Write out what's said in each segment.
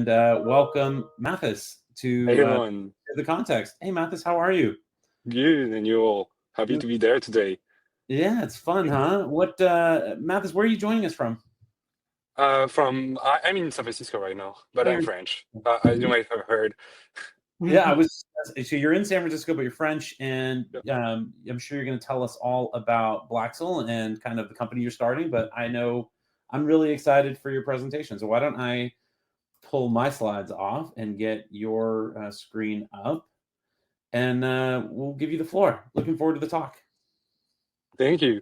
welcome Mathis Hey to everyone, the context. Hey Mathis, how are you? good, and you all happy to be there today. Yeah, it's fun, huh? What Mathis, where are you joining us from? I'm in San Francisco right now, but Oh, I'm French. As you might have heard. yeah, I was. So you're in San Francisco, but you're French, and I'm sure you're going to tell us all about Blaxel and kind of the company you're starting. But I know I'm really excited for your presentation. So why don't I pull my slides off and get your screen up, and we'll give you the floor. Looking forward to the talk. Thank you.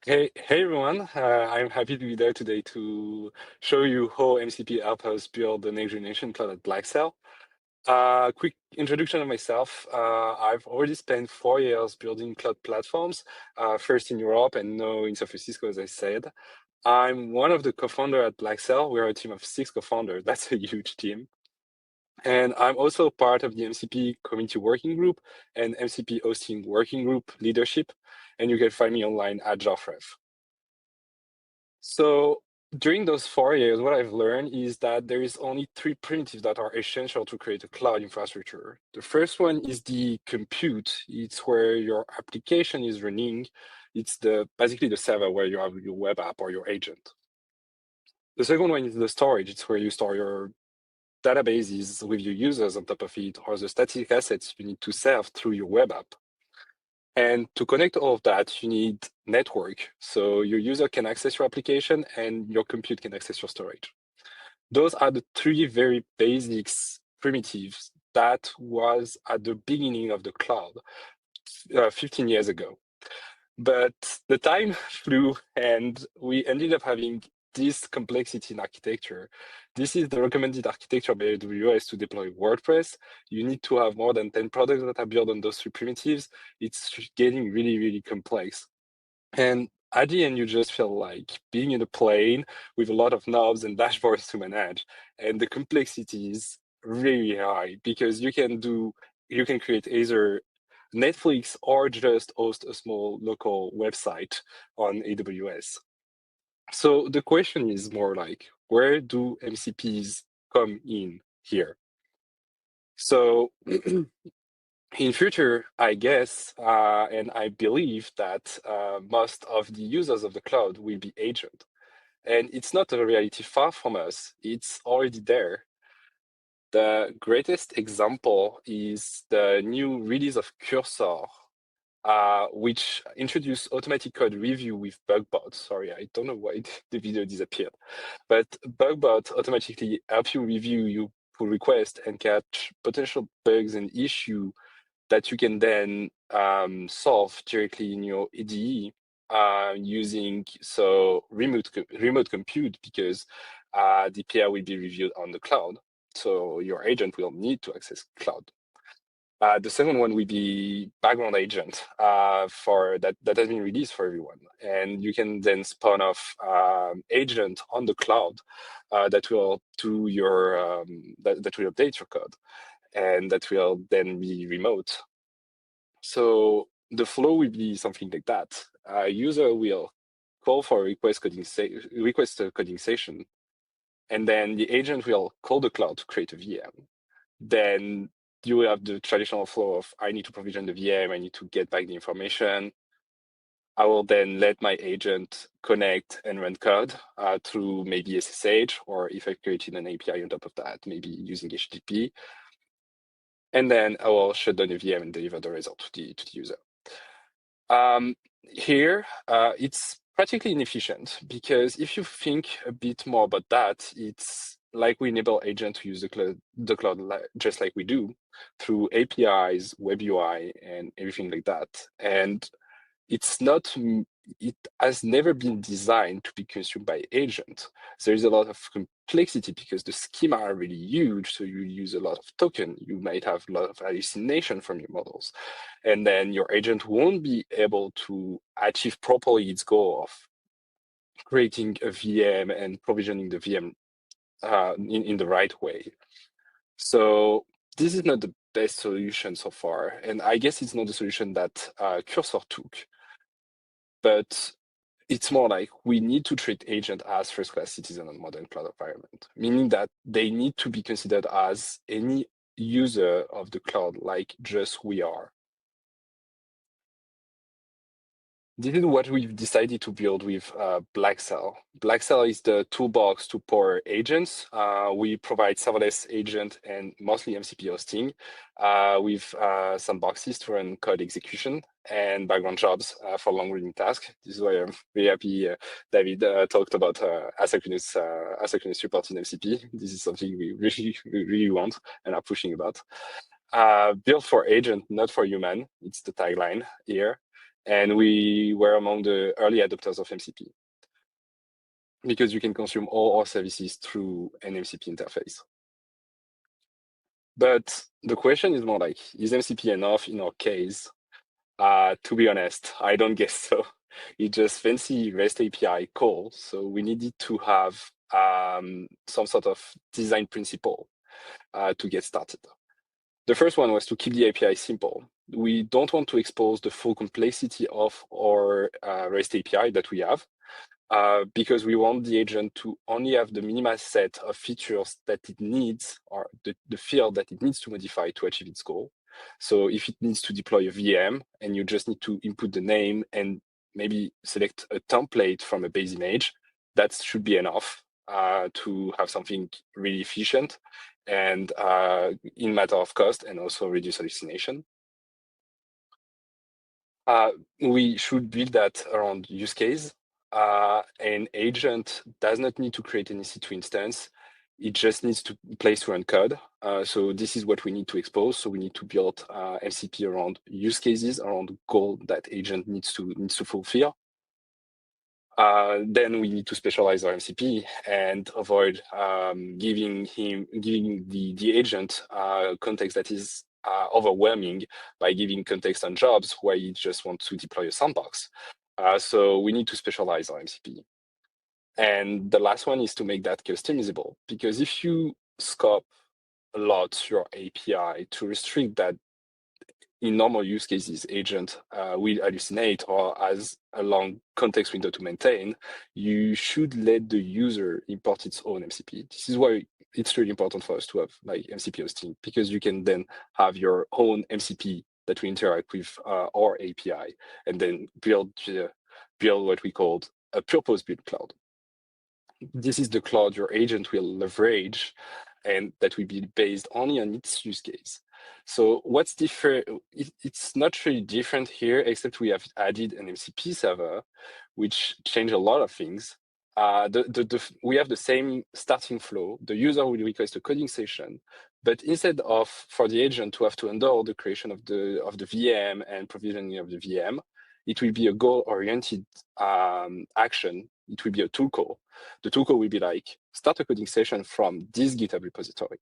Hey everyone, I'm happy to be there today to show you how MCP helped us build the next generation cloud at Blaxel. Quick introduction of myself. I've already spent 4 years building cloud platforms, first in Europe and now in San Francisco, as I said. I'm one of the co-founders at Blaxel. We're a team of 6 co-founders. That's a huge team. And I'm also part of the MCP community working group and MCP hosting working group leadership. And you can find me online at Joffre. So during those 4 years, what I've learned is that there is only 3 primitives that are essential to create a cloud infrastructure. The first one is the compute. It's where your application is running. It's basically the server where you have your web app or your agent. The second one is the storage. It's where you store your databases with your users on top of it, or the static assets you need to serve through your web app. And to connect all of that, you need network. So your user can access your application and your compute can access your storage. Those are the 3 very basics primitives that was at the beginning of the cloud 15 years ago. But the time flew and we ended up having this complexity in architecture. This is the recommended architecture by AWS to deploy WordPress. You need to have more than 10 products that are built on those 3 primitives. It's getting really, really complex. And at the end, you just feel like being in a plane with a lot of knobs and dashboards to manage. And the complexity is really high because you can create either Netflix or just host a small local website on AWS. So the question is more like, where do MCPs come in here? So in future, I guess, and I believe that most of the users of the cloud will be agent. And it's not a reality far from us. It's already there. The greatest example is the new release of Cursor, which introduced automatic code review with BugBot. Sorry, I don't know why the video disappeared. But BugBot automatically helps you review your pull request and catch potential bugs and issues that you can then solve directly in your IDE using remote compute because the PI will be reviewed on the cloud. So your agent will need to access cloud. The second one will be background agent for that has been released for everyone, and you can then spawn off agent on the cloud that will do your that will update your code, and that will then be remote. So the flow will be something like that. A user will call for a request coding session, and then the agent will call the cloud to create a VM. Then you will have the traditional flow of I need to provision the VM, I need to get back the information. I will then let my agent connect and run code through maybe SSH, or if I created an API on top of that, maybe using HTTP. And then I will shut down the VM and deliver the result to the user. Here, it's practically inefficient because if you think a bit more about that, it's like we enable agent to use the cloud just like we do through APIs, web UI, and everything like that. And it has never been designed to be consumed by agent. There is a lot of complexity because the schema are really huge. So you use a lot of token. You might have a lot of hallucination from your models. And then your agent won't be able to achieve properly its goal of creating a VM and provisioning the VM in the right way. So this is not the best solution so far. And I guess it's not the solution that Cursor took. But it's more like we need to treat agent as first-class citizen on modern cloud environment, meaning that they need to be considered as any user of the cloud, like just we are. This is what we've decided to build with Blaxel. Blaxel is the toolbox to power agents. We provide serverless agent and mostly MCP hosting with some boxes to run code execution and background jobs for long-running tasks. This is why I'm very happy David talked about asynchronous support in MCP. This is something we really want and are pushing about. Built for agent, not for human. It's the tagline here. And we were among the early adopters of MCP because you can consume all our services through an MCP interface. But the question is more like, is MCP enough in our case? To be honest, I don't guess so. It's just fancy REST API call. So we needed to have some sort of design principle to get started. The first one was to keep the API simple. We don't want to expose the full complexity of our REST API that we have because we want the agent to only have the minimal set of features that it needs or the field that it needs to modify to achieve its goal. So if it needs to deploy a VM and you just need to input the name and maybe select a template from a base image, that should be enough to have something really efficient and in matter of cost and also reduce hallucination. We should build that around use case. An agent does not need to create an EC2 instance. It just needs to place to run code. So this is what we need to expose. So we need to build MCP around use cases, around goal that agent needs to fulfill. Then we need to specialize our MCP and avoid giving the agent context that is overwhelming by giving context on jobs where you just want to deploy a sandbox. So we need to specialize our MCP. And the last one is to make that customizable, because if you scope a lot your API to restrict that in normal use cases, agent will hallucinate or has a long context window to maintain, you should let the user import its own MCP. This is why it's really important for us to have like MCP hosting, because you can then have your own MCP that will interact with our API and then build what we call a purpose-built cloud. This is the cloud your agent will leverage and that will be based only on its use case. So what's different? It's not really different here, except we have added an MCP server, which changed a lot of things. We have the same starting flow. The user will request a coding session, but instead of for the agent to have to handle the creation of the VM and provisioning of the VM, it will be a goal-oriented action. It will be a tool call. The tool call will be like, start a coding session from this GitHub repository.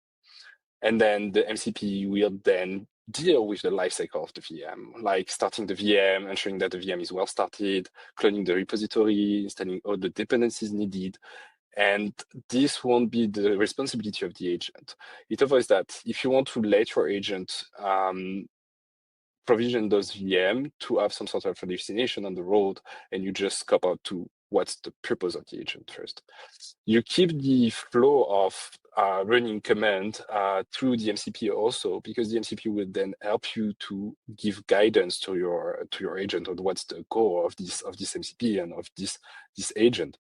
And then the MCP will then deal with the lifecycle of the VM, like starting the VM, ensuring that the VM is well started, cloning the repository, installing all the dependencies needed. And this won't be the responsibility of the agent. It avoids that if you want to let your agent provision those VM to have some sort of hallucination on the road, and you just scope out to what's the purpose of the agent first. You keep the flow of running command through the MCP also, because the MCP will then help you to give guidance to your agent on what's the goal of this MCP and of this agent.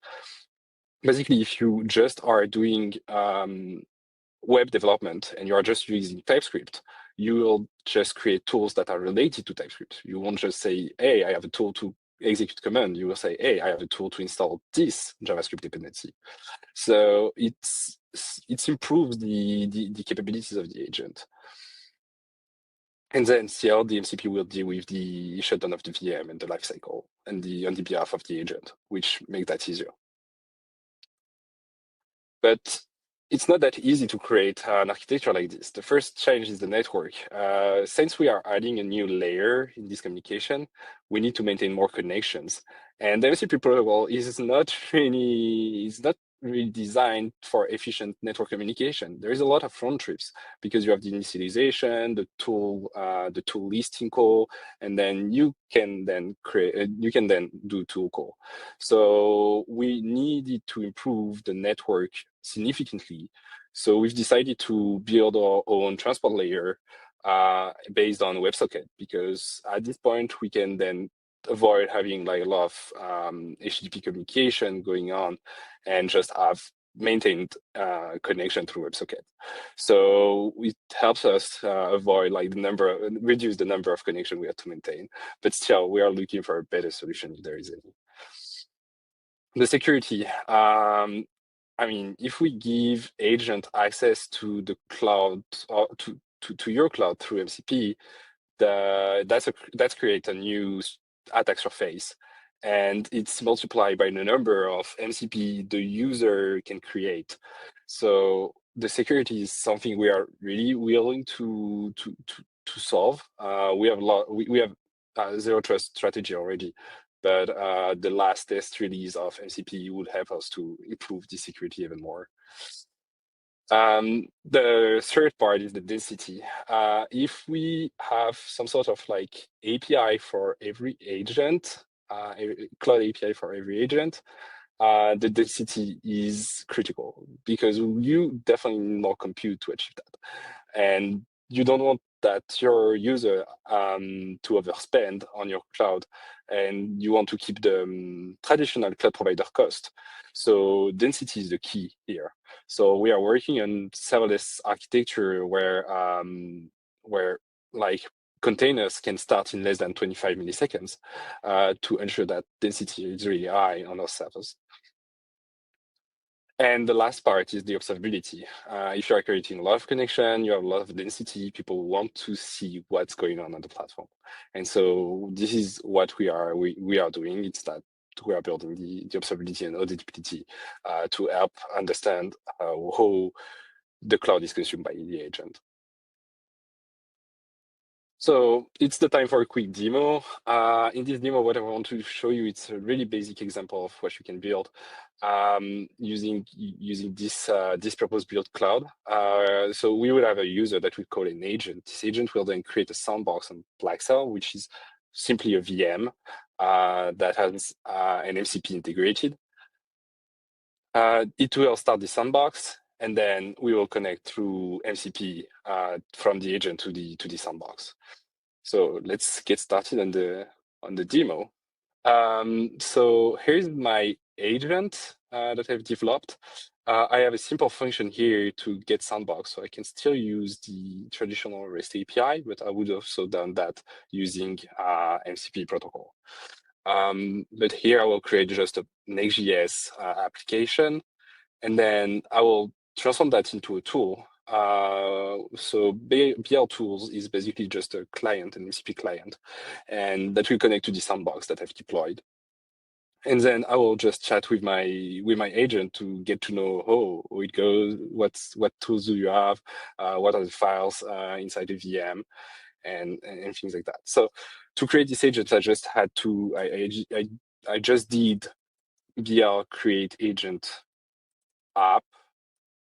Basically, if you just are doing web development and you are just using TypeScript, you will just create tools that are related to TypeScript. You won't just say, hey, I have a tool to execute command. You will say, hey, I have a tool to install this JavaScript dependency. So it improves the capabilities of the agent. And then still the MCP will deal with the shutdown of the VM and the lifecycle and on the behalf of the agent, which makes that easier. But it's not that easy to create an architecture like this. The first challenge is the network. Since we are adding a new layer in this communication, we need to maintain more connections. And the MCP protocol is not really designed for efficient network communication. There is a lot of round trips because you have the initialization, the tool listing call, and then you can then do tool call. So we needed to improve the network significantly. So we've decided to build our own transport layer based on WebSocket, because at this point we can then avoid having like a lot of HTTP communication going on and just have maintained connection through WebSocket. So it helps us avoid like reduce the number of connections we have to maintain. But still, we are looking for a better solution if there is any. The security. I mean, if we give agent access to the cloud or to your cloud through MCP, that's create a new attack surface, and it's multiplied by the number of MCP the user can create. So the security is something we are really willing to solve. We have zero trust strategy already, but the last test release of MCP would help us to improve the security even more. The third part is the density. If we have some sort of like API for every agent, a cloud API for every agent, the density is critical, because you definitely need more compute to achieve that. And you don't want that your user to overspend on your cloud, and you want to keep the traditional cloud provider cost. So density is the key here. So we are working on serverless architecture where like containers can start in less than 25 milliseconds to ensure that density is really high on our servers. And the last part is the observability. If you are creating a lot of connection, you have a lot of density, people want to see what's going on the platform. And so this is what we are doing. It's that we are building the observability and auditability to help understand how the cloud is consumed by the agent. So it's the time for a quick demo. In this demo, what I want to show you, it's a really basic example of what you can build using this purpose-built cloud. So we will have a user that we call an agent. This agent will then create a sandbox on Blaxel, which is simply a VM that has an MCP integrated. It will start the sandbox, and then we will connect through MCP from the agent to the sandbox. So let's get started on the demo. So here's my agent that I've developed. I have a simple function here to get sandbox, so I can still use the traditional REST API, but I would also done that using MCP protocol. But here I will create just an Next.js application, and then I will transform that into a tool. So BL Tools is basically just a client, an MCP client, and that will connect to the sandbox that I've deployed. And then I will just chat with my agent to get to know how it goes, what tools do you have, what are the files inside the VM, and things like that. So to create this agent, I just had to I just did BL create agent app,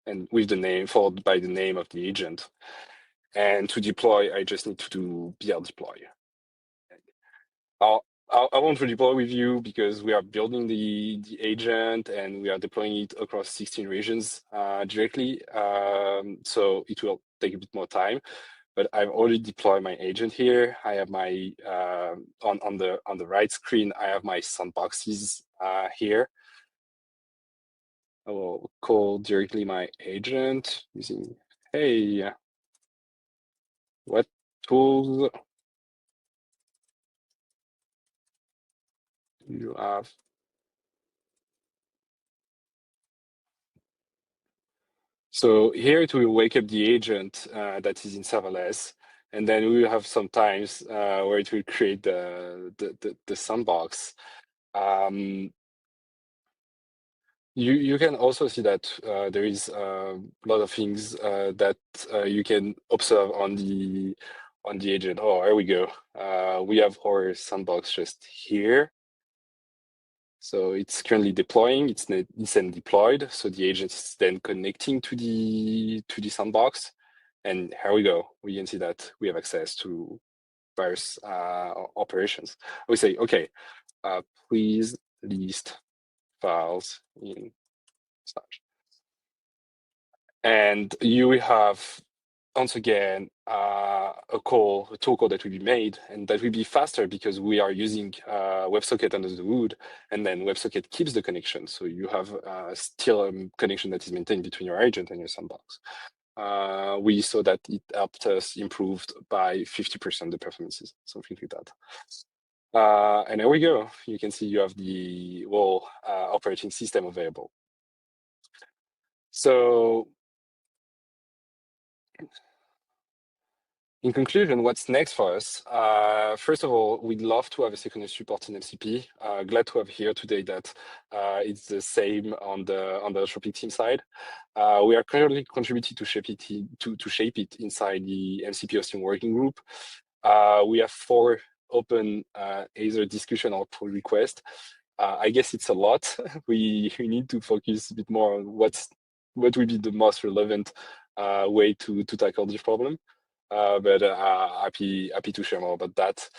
and with the name followed by the name of the agent. And to deploy, I just need to do BL deploy. I won't deploy with you because we are building the agent and we are deploying it across 16 regions directly. So it will take a bit more time, but I've already deployed my agent here. I have my on the right screen, I have my sandboxes here. I will call directly my agent using, hey, what tools do you have? So here it will wake up the agent that is in serverless, and then we will have some times where it will create the sandbox. You can also see that there is a lot of things that you can observe on the agent. Oh, here we go. We have our sandbox just here. So it's currently deploying, it's then deployed. So the agent is then connecting to the sandbox. And here we go. We can see that we have access to various operations. We say, okay, please list files in Slash. And you will have, once again, a tool call that will be made, and that will be faster because we are using WebSocket under the hood, and then WebSocket keeps the connection. So you have still a connection that is maintained between your agent and your sandbox. We saw that it helped us improve by 50% the performances, something like that. And there we go. You can see you have the whole operating system available. So in conclusion, what's next for us? First of all, we'd love to have a secondary support in MCP. Glad to have here today that it's the same on the Tropic team side. We are currently contributing to shape it inside the MCP hosting working group. We have 4 open either discussion or pull request. I guess it's a lot. we need to focus a bit more on what will be the most relevant way to tackle this problem. But happy to share more about that.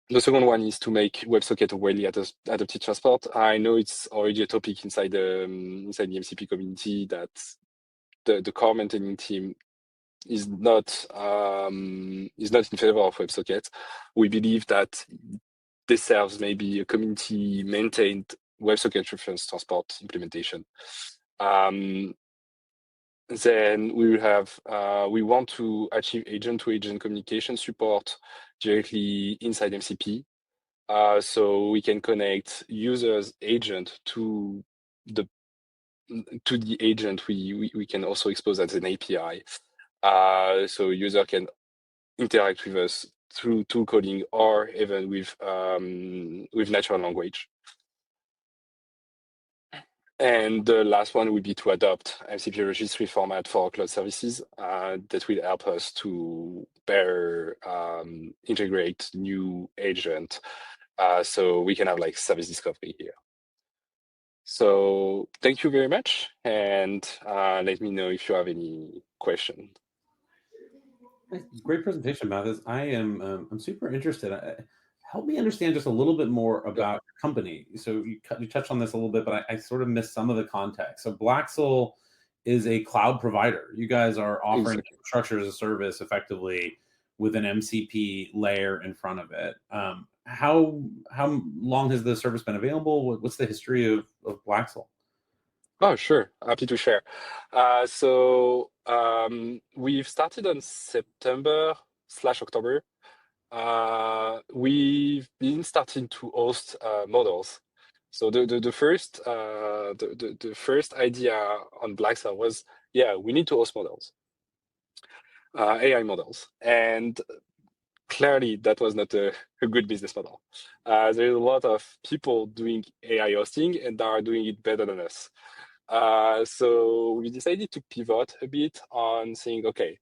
The second one is to make WebSocket a widely adopted transport. I know it's already a topic inside the MCP community that the core maintaining team is not in favor of WebSocket. We believe that this serves maybe a community maintained WebSocket reference transport implementation. Then we will have, we want to achieve agent-to-agent communication support directly inside MCP. So we can connect users' agent to the agent we can also expose as an API. So user can interact with us through tool coding or even with natural language. And the last one would be to adopt MCP registry format for cloud services that will help us to better integrate new agent so we can have like service discovery here. So thank you very much, and let me know if you have any question. Great presentation, Mathis. I'm super interested. Help me understand just a little bit more about your company. So you touched on this a little bit, but I sort of missed some of the context. So Blaxel is a cloud provider. You guys are offering infrastructure as a service effectively with an MCP layer in front of it. How long has the service been available? What's the history of Blaxel? Oh, sure. Happy to share. So we've started on September/October. We've been starting to host models. So the first idea on Blaxel was, yeah, we need to host models, AI models, and clearly that was not a good business model. There's a lot of people doing AI hosting and they are doing it better than us. So we decided to pivot a bit on saying, okay,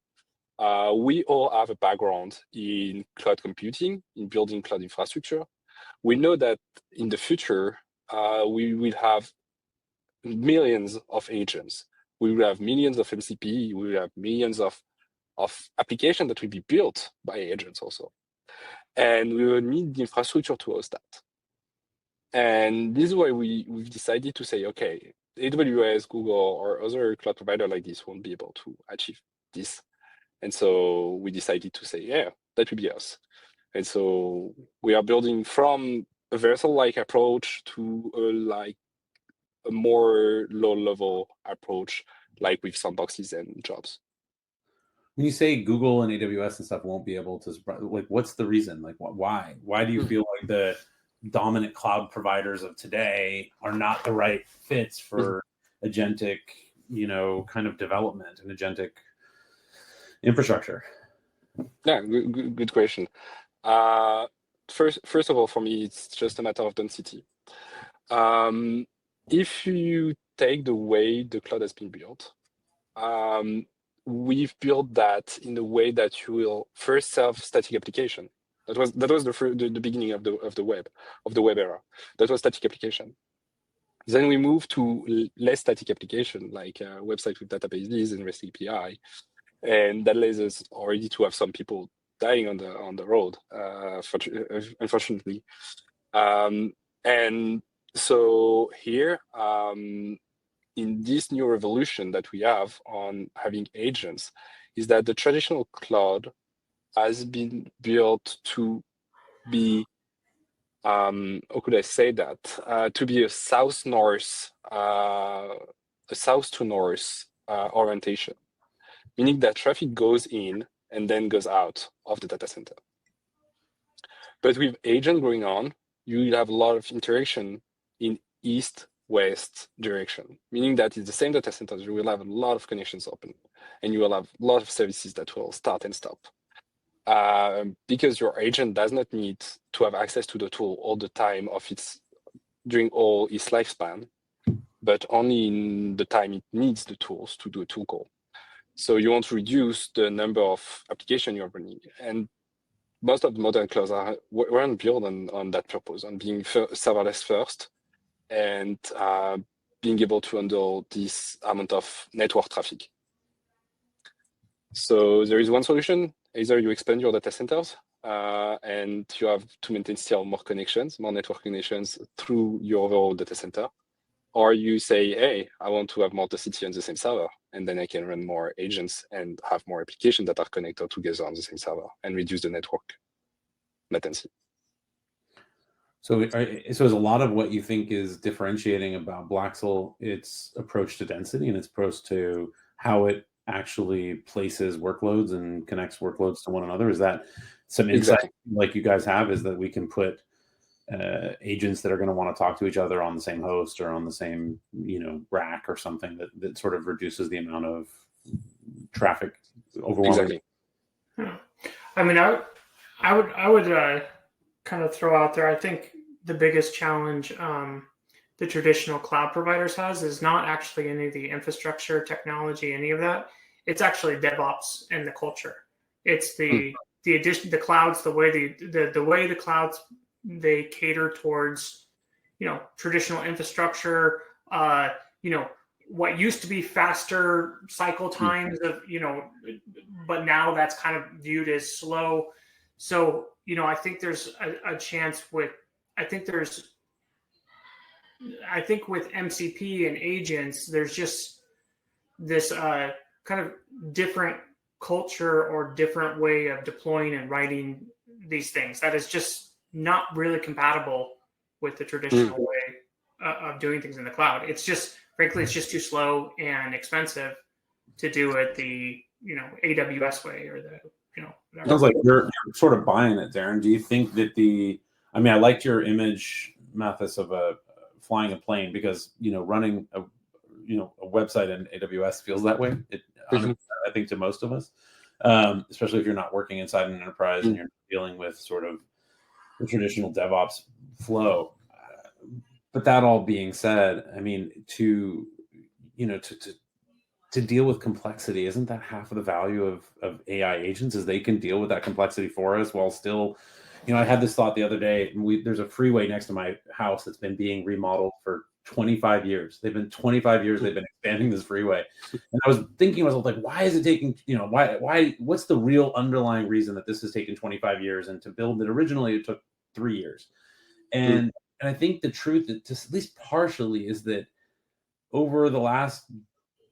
we all have a background in cloud computing, in building cloud infrastructure. We know that in the future, we will have millions of agents. We will have millions of MCP. We will have millions of applications that will be built by agents also. And we will need the infrastructure to host that. And this is why we've decided to say, okay, AWS, Google, or other cloud provider like this won't be able to achieve this. And so we decided to say, yeah, that will be us. And so we are building from a Vercel-like approach to a more low-level approach, like with sandboxes and jobs. When you say Google and AWS and stuff won't be able to, like, what's the reason? Like, why? Why do you feel like the dominant cloud providers of today are not the right fits for agentic, kind of development and agentic infrastructure? Yeah, good question. First of all, for me, it's just a matter of density. If you take the way the cloud has been built, we've built that in a way that you will first serve static application. That was the beginning of the web era. That was static application. Then we moved to less static application, like website with databases and REST API, and that leads us already to have some people dying on the road, unfortunately. And so here, in this new revolution that we have on having agents, is that the traditional cloud has been built to be, how could I say that? To be a south to north orientation, meaning that traffic goes in and then goes out of the data center. But with agent going on, you will have a lot of interaction in east-west direction, meaning that it's the same data centers, you will have a lot of connections open, and you will have a lot of services that will start and stop. Because your agent does not need to have access to the tool all the time during all its lifespan, but only in the time it needs the tools to do a tool call. So you want to reduce the number of applications you're running. And most of the modern clouds weren't built on that purpose, on being serverless first and being able to handle this amount of network traffic. So there is one solution. Either you expand your data centers and you have to maintain still more network connections through your overall data center, or you say, hey, I want to have more density on the same server, and then I can run more agents and have more applications that are connected together on the same server and reduce the network latency. So is a lot of what you think is differentiating about Blaxel its approach to density and its approach to how it actually places workloads and connects workloads to one another? Is that some insight like you guys have, is that we can put agents that are going to want to talk to each other on the same host or on the same, rack or something that sort of reduces the amount of traffic overwhelming? Exactly. I mean, I would kind of throw out there, I think the biggest challenge the traditional cloud providers has is not actually any of the infrastructure, technology, any of that. It's actually DevOps and the culture. It's the addition, the clouds, the way the clouds, they cater towards, traditional infrastructure, what used to be faster cycle times of, but now that's kind of viewed as slow. So, I think there's a chance with MCP and agents, there's just this kind of different culture or different way of deploying and writing these things that is just not really compatible with the traditional way of doing things in the cloud. It's just, frankly, it's just too slow and expensive to do it the, AWS way or the, Sounds like you're sort of buying it, Darren. Do you think that I liked your image, Mathis, of flying a plane, because, running a website in AWS feels that way. I think to most of us, especially if you're not working inside an enterprise and you're dealing with sort of the traditional DevOps flow. But that all being said, I mean, to deal with complexity, isn't that half of the value of AI agents, is they can deal with that complexity for us while still, I had this thought the other day. There's a freeway next to my house that's been being remodeled for 25 years. They've been expanding this freeway. And I was thinking to myself, like, why is it taking, what's the real underlying reason that this has taken 25 years, and to build it originally it took 3 years? And I think the truth, that at least partially, is that over the last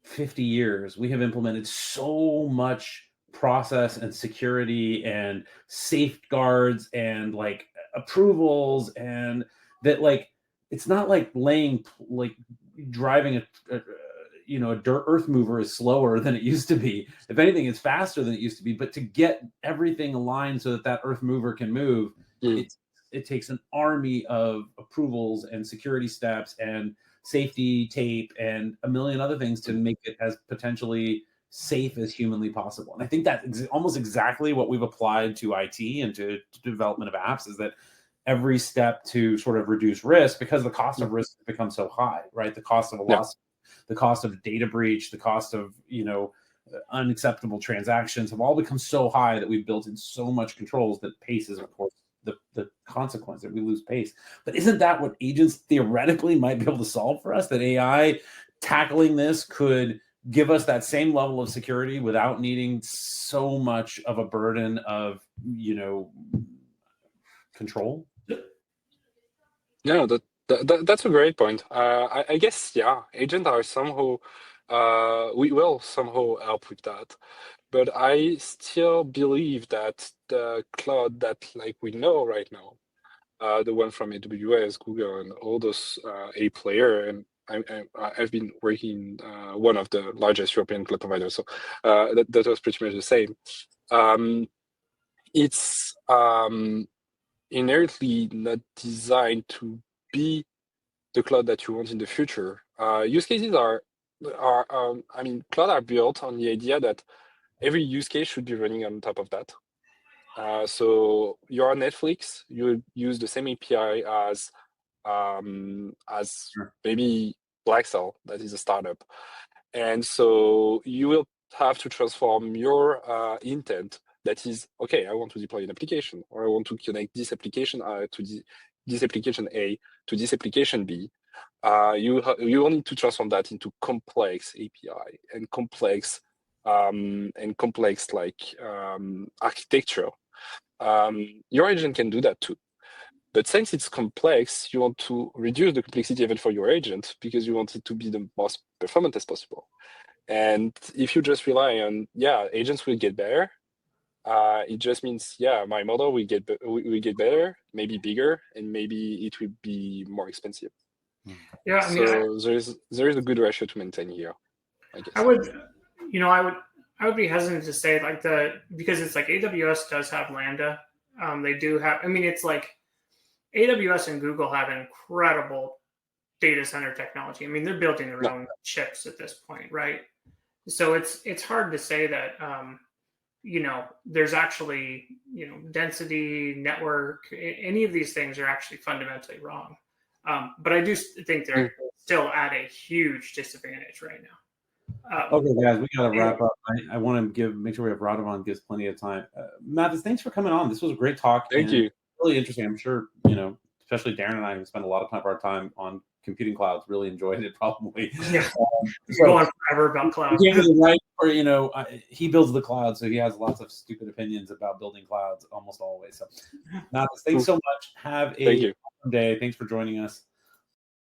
50 years, we have implemented so much process and security and safeguards and like approvals, and that, like, it's not like driving a dirt earth mover is slower than it used to be. If anything, it's faster than it used to be. But to get everything aligned so that earth mover can move, it takes an army of approvals and security steps and safety tape and a million other things to make it as potentially safe as humanly possible. And I think that's almost exactly what we've applied to IT and to development of apps, is that every step to sort of reduce risk, because the cost of risk has become so high, right? The cost of a loss, the cost of data breach, the cost of, unacceptable transactions have all become so high that we've built in so much controls that pace is, of course, the consequence, that we lose pace. But isn't that what agents theoretically might be able to solve for us? That AI tackling this could give us that same level of security without needing so much of a burden of, control? Yeah, that's a great point. I guess, yeah, agents are somehow, we will somehow help with that. But I still believe that the cloud that like we know right now, the one from AWS, Google, and all those A player, and I've been working one of the largest European cloud providers, so that was pretty much the same. It's inherently not designed to be the cloud that you want in the future. Use cases are cloud are built on the idea that every use case should be running on top of that. So you're on Netflix, you use the same API as maybe Blaxel, that is a startup. And so you will have to transform your intent that is, okay, I want to deploy an application, or I want to connect this application to this application A to this application B. You will need to transform that into complex API and complex architecture. Your agent can do that too. But since it's complex, you want to reduce the complexity even for your agent because you want it to be the most performant as possible. And if you just rely on, agents will get better, it just means, my model will get better, maybe bigger, and maybe it will be more expensive. Yeah, I mean, so there is a good ratio to maintain here, I guess. I would be hesitant to say because it's like AWS does have Lambda. They do have. I mean, it's like AWS and Google have incredible data center technology. I mean, they're building their own chips at this point, right? So it's hard to say that there's actually density, network, any of these things are actually fundamentally wrong. But I do think they're still at a huge disadvantage right now. Okay, guys, we got to wrap up. I want to make sure we have Radovan gives plenty of time. Mathis, thanks for coming on. This was a great talk. Thank you. Really interesting. I'm sure, especially Darren and I, who spend a lot of our time on computing clouds, really enjoyed it probably. Yeah. Go on forever about clouds. Right, or he builds the cloud, so he has lots of stupid opinions about building clouds almost always. So Mathis, thanks so much. Have a awesome day. Thanks for joining us.